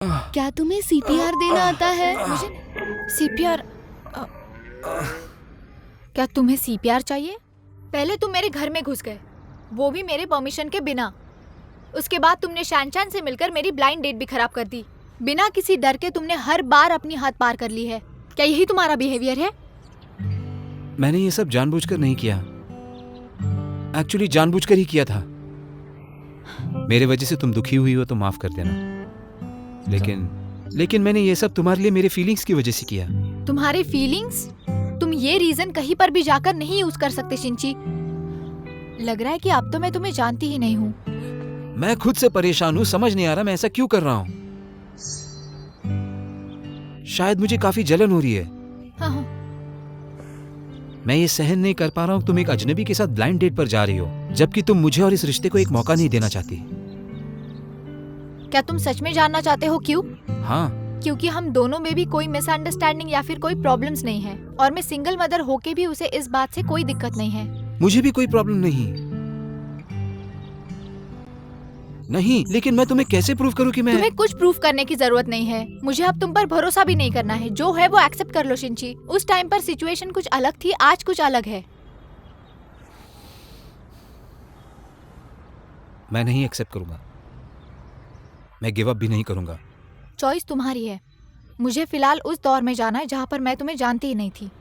क्या तुम्हें सीपीआर देना आता है? मुझे सीपीआर? क्या तुम्हें सीपीआर चाहिए? पहले तुम मेरे घर में घुस गए, वो भी मेरे परमिशन के बिना। उसके बाद तुमने शैनचैन से मिलकर मेरी ब्लाइंड डेट भी खराब कर दी। बिना किसी डर के तुमने हर बार अपनी हद पार कर ली है। क्या यही तुम्हारा बिहेवियर है? मैंने ये सब जानबूझकर नहीं किया। एक्चुअली जानबूझकर ही किया था। मेरे वजह से तुम दुखी हुई हो तो माफ कर देना। लेकिन मैंने ये सब तुम्हारे लिए मेरे फीलिंग्स की वजह से किया। तुम्हारे फीलिंग्स? तुम ये रीजन कहीं पर भी जाकर नहीं यूज कर सकते शिंची। लग रहा है कि अब तो मैं तुम्हें जानती ही नहीं हूँ। मैं खुद से परेशान हूँ, समझ नहीं आ रहा मैं ऐसा क्यों कर रहा हूँ। शायद मुझे काफी जलन हो रही है। हाँ। मैं ये सहन नहीं कर पा रहा हूँ तुम एक अजनबी के साथ ब्लाइंड डेट पर जा रही हो, जबकि तुम मुझे और इस रिश्ते को एक मौका नहीं देना चाहती। क्या तुम सच में जानना चाहते हो क्यों? हाँ। क्योंकि हम दोनों में भी कोई मिसअंडरस्टैंडिंग या फिर कोई प्रॉब्लम्स नहीं है, और मैं सिंगल मदर होके भी उसे इस बात से कोई दिक्कत नहीं है। मुझे भी कोई प्रॉब्लम नहीं, लेकिन मैं तुम्हें कैसे प्रूव करूं कि मैं... तुम्हें कुछ प्रूफ करने की जरूरत नहीं है। मुझे अब तुम पर भरोसा भी नहीं करना है। जो है वो एक्सेप्ट कर लो शिंची। उस टाइम पर सिचुएशन कुछ अलग थी, आज कुछ अलग है। मैं नहीं एक्सेप्ट करूंगा। मैं गिव अप भी नहीं करूंगा। चॉइस तुम्हारी है। मुझे फिलहाल उस दौर में जाना है जहाँ पर मैं तुम्हें जानती ही नहीं थी।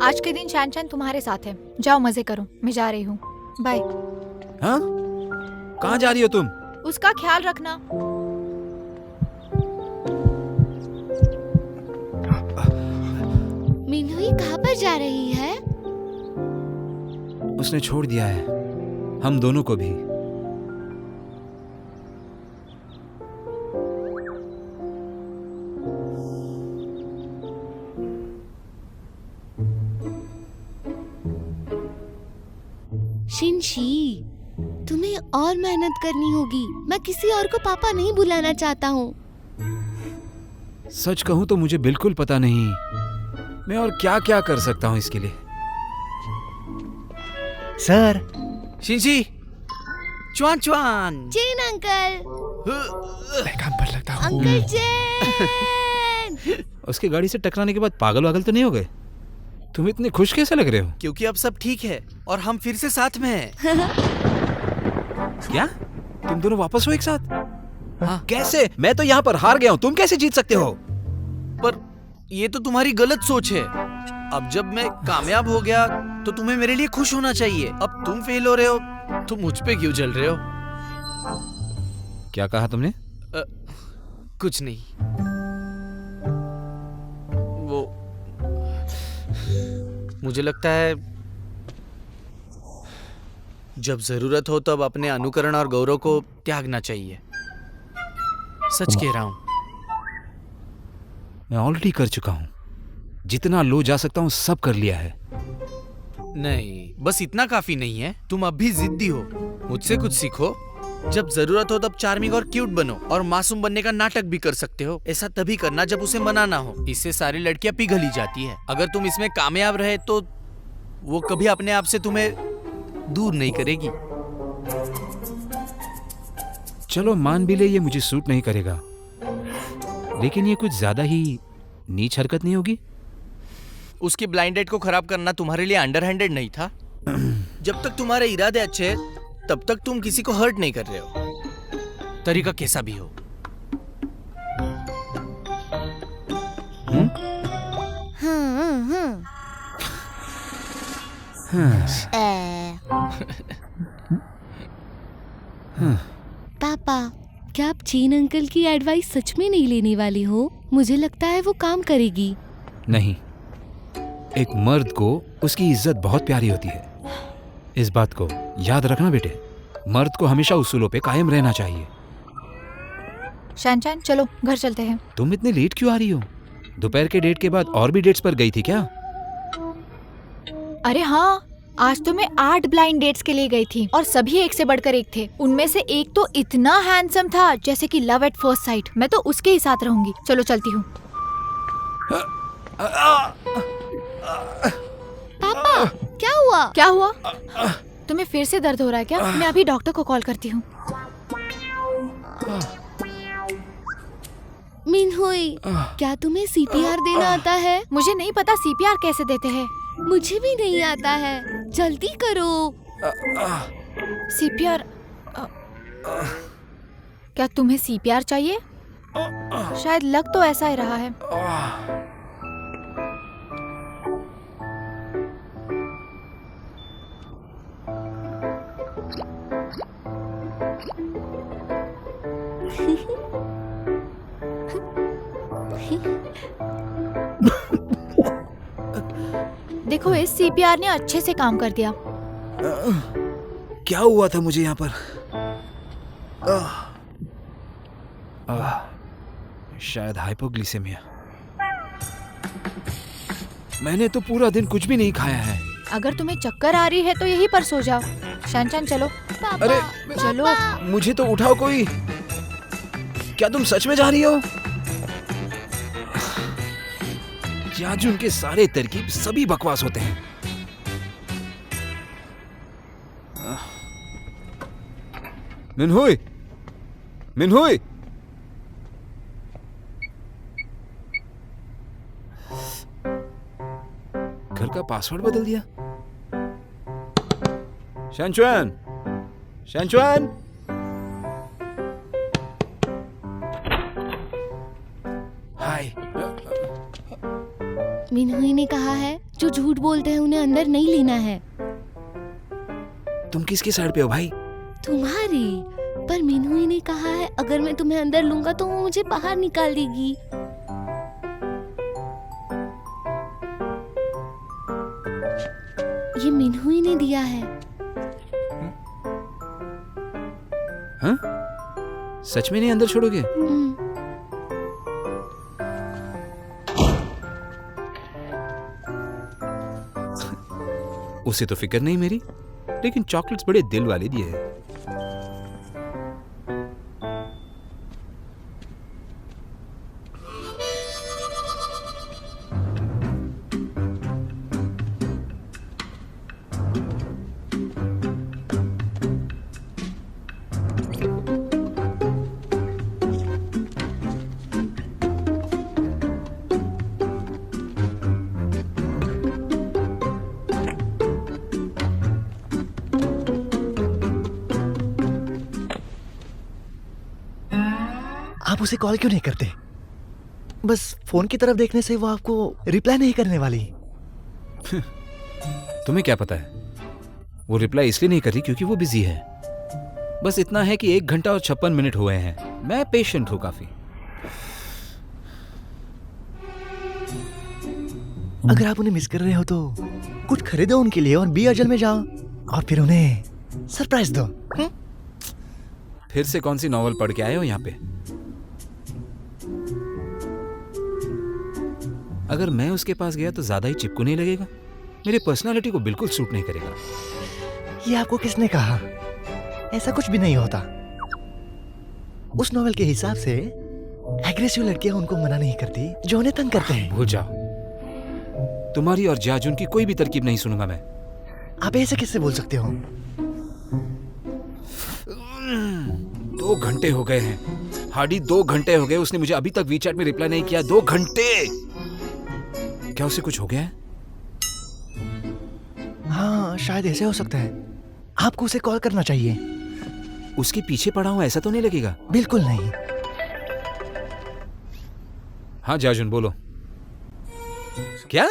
आज के दिन शैनचैन तुम्हारे साथ है। जाओ मजे करो, मैं जा रही हूँ। बाय। हाँ? कहाँ जा रही हो तुम? उसका ख्याल रखना। मिनहुई कहाँ पर जा रही है? उसने छोड़ दिया है, हम दोनों को भी। शिनशी, तुम्हें और मेहनत करनी होगी। मैं किसी और को पापा नहीं बुलाना चाहता हूँ। सच कहूँ तो मुझे बिल्कुल पता नहीं मैं और क्या क्या कर सकता हूँ इसके लिए। Sir. Shinchi, Chuan Chuan. Chen uncle. मैं काम पर लगता हूँ। Uncle Chen. उसकी गाड़ी से टकराने के बाद पागल वागल तो नहीं हो गए? तुम इतने खुश कैसे लग रहे हो? क्योंकि अब सब ठीक है और हम फिर से साथ में हैं। क्या? तुम दोनों वापस हो एक साथ? हाँ। कैसे? मैं तो यहाँ पर हार गया हूँ, तुम कैसे जीत सकते हो? पर ये तो तुम्हारी गलत सोच है। अब जब मैं कामयाब हो गया तो तुम्हें मेरे लिए खुश होना चाहिए। अब तुम फेल हो रहे हो तो मुझ पे क्यों जल रहे हो? क्या कहा तुमने? कुछ नहीं। वो मुझे लगता है जब जरूरत हो तब अपने अनुकरण और गौरव को त्यागना चाहिए। सच कह रहा हूं। मैं ऑलरेडी कर चुका हूँ। जितना लो जा सकता हूँ सब कर लिया है। नहीं, बस इतना काफी नहीं है। तुम अब भी जिद्दी हो। मुझसे कुछ सीखो। जब जरूरत हो तब चार्मिंग और क्यूट बनो और मासूम बनने का नाटक भी कर सकते हो। ऐसा तभी करना जब उसे मनाना हो। इससे सारी लड़कियां पिघल ही जाती है। अगर तुम इसमें कामयाब रहे तो वो कभी अपने आप से तुम्हें दूर नहीं करेगी। चलो मान भी ले ये मुझे सूट नहीं करेगा, लेकिन ये कुछ ज्यादा ही नीच हरकत नहीं होगी? उसकी ब्लाइंड डेट को खराब करना तुम्हारे लिए अंडरहैंडेड नहीं था? जब तक तुम्हारे इरादे अच्छे हैं तब तक तुम किसी को हर्ट नहीं कर रहे हो, तरीका कैसा भी हो। पापा, क्या आप चीन अंकल की एडवाइस सच में नहीं लेने वाली हो? मुझे लगता है वो काम करेगी। नहीं, एक मर्द को उसकी इज्जत बहुत प्यारी होती है। इस बात को याद रखना बेटे। मर्द को हमेशा उसूलों पे कायम रहना चाहिए। शैनचैन, चलो घर चलते हैं। तुम इतने लेट क्यों आ रही हो? दोपहर के डेट के बाद और भी डेट्स पर गई थी क्या? अरे हाँ, आज तो मैं 8 ब्लाइंड डेट्स के लिए गई थी और सभी एक से बढ़कर एक थे। उनमें से एक तो इतना हैंडसम था जैसे कि लव एट फर्स्ट साइट। मैं तो उसके ही साथ रहूंगी। चलो चलती हूँ। पापा, क्या हुआ? क्या हुआ? तुम्हें फिर से दर्द हो रहा है क्या? मैं अभी डॉक्टर को कॉल करती हूँ। मिनहुई, क्या तुम्हें सीपीआर देना आता है? मुझे नहीं पता सीपीआर कैसे देते हैं। मुझे भी नहीं आता है, जल्दी करो। सीपीआर क्या तुम्हें सीपीआर चाहिए? शायद लग तो ऐसा ही रहा है। देखो, इस सीपीआर ने अच्छे से काम कर दिया। क्या हुआ था मुझे यहाँ पर? शायद हाइपोग्लिसेमिया। मैंने तो पूरा दिन कुछ भी नहीं खाया है। अगर तुम्हें चक्कर आ रही है तो यहीं पर सो जाओ। शानचान चलो। पापा, अरे, चलो। मुझे तो उठाओ कोई। क्या तुम सच में जा रही हो? जाजुन के सारे तरकीब सभी बकवास होते हैं। मिनहुई, मिनहुई, घर का पासवर्ड बदल दिया। शैनचुआन, शैनचुआन। हाय। मिनहुई ने कहा है जो झूठ बोलते हैं उन्हें अंदर नहीं लेना है। तुम किसकी साइड पे हो भाई? तुम्हारी। पर मिनहुई ने कहा है अगर मैं तुम्हें अंदर लूंगा तो वो मुझे बाहर निकाल देगी। ये मिनहुई ने दिया है। हाँ? सच में नहीं अंदर छोड़ोगे? उसे तो फिक्र नहीं मेरी, लेकिन चॉकलेट्स बड़े दिल वाले दिए हैं। आप उसे कॉल क्यों नहीं करते? बस फोन की तरफ देखने से वो आपको रिप्लाई नहीं करने वाली। तुम्हें क्या पता है? वो रिप्लाई इसलिए नहीं कर रही क्योंकि वो बिजी है। बस इतना है कि 1 घंटा और 56 मिनट हुए हैं। मैं पेशेंट हूं काफी। अगर आप उन्हें मिस कर रहे हो तो कुछ खरीदो उनके लिए और बी अर्जल में जाओ और फिर उन्हें सरप्राइज दो। फिर से कौन सी नॉवल पढ़ के आए हो यहाँ पे? अगर मैं उसके पास गया तो ज्यादा ही चिपकू नहीं लगेगा। मेरी पर्सनालिटी को बिल्कुल सूट नहीं करेगा। ये आपको किसने कहा? ऐसा कुछ भी नहीं होता। उस नॉवेल के हिसाब से एग्रेसिव लड़कियां उनको मना नहीं करती जो उन्हें तंग करते हैं। भूल जाओ, तुम्हारी और जाजुन की कोई भी तरकीब नहीं सुनूंगा मैं। आप ऐसे कैसे बोल सकते हो? 2 घंटे हो गए हैं। हार्डी 2 घंटे हो गए, उसने मुझे अभी तक वीचैट में रिप्लाई नहीं किया। 2 घंटे! क्या उसे कुछ हो गया है? हाँ, शायद ऐसे हो सकता है। आपको उसे कॉल करना चाहिए। उसके पीछे पड़ा हूं ऐसा तो नहीं लगेगा? बिल्कुल नहीं। हाँ जाजुन बोलो। क्या?